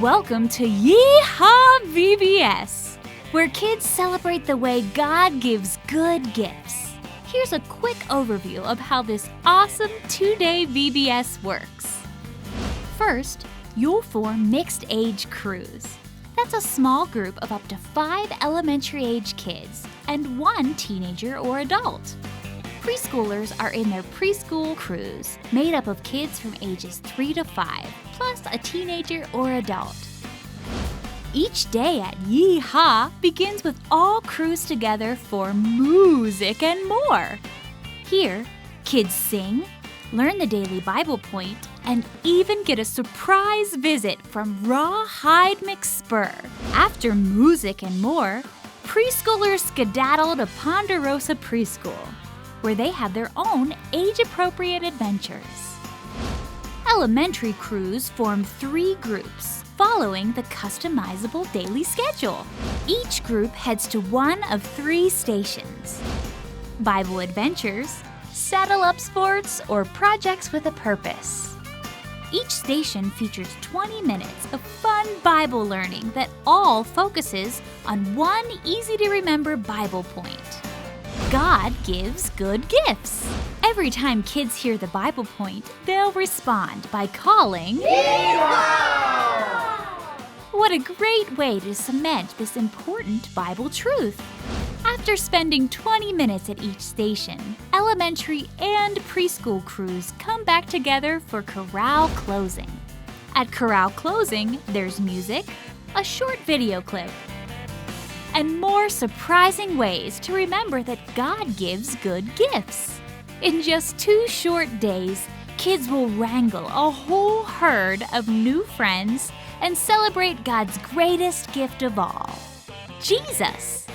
Welcome to Yee-Haw VBS, where kids celebrate the way God gives good gifts. Here's a quick overview of how this awesome 2-day VBS works. First, you'll form mixed-age crews. That's a small group of up to 5 elementary-age kids and 1 teenager or adult. Preschoolers are in their preschool crews, made up of kids from ages 3 to 5, plus a teenager or adult. Each day at Yee-Haw begins with all crews together for music and more. Here, kids sing, learn the daily Bible point, and even get a surprise visit from Rawhide McSpur. After music and more, preschoolers skedaddle to Ponderosa Preschool, where they have their own age-appropriate adventures. Elementary crews form 3 groups, following the customizable daily schedule. Each group heads to one of 3 stations: Bible adventures, saddle-up sports, or projects with a purpose. Each station features 20 minutes of fun Bible learning that all focuses on one easy-to-remember Bible point. God gives good gifts. Every time kids hear the Bible point, they'll respond by calling, Yee-Haw! What a great way to cement this important Bible truth. After spending 20 minutes at each station, elementary and preschool crews come back together for corral closing. At corral closing, there's music, a short video clip, and more surprising ways to remember that God gives good gifts. In just 2 short days, kids will wrangle a whole herd of new friends and celebrate God's greatest gift of all, Jesus.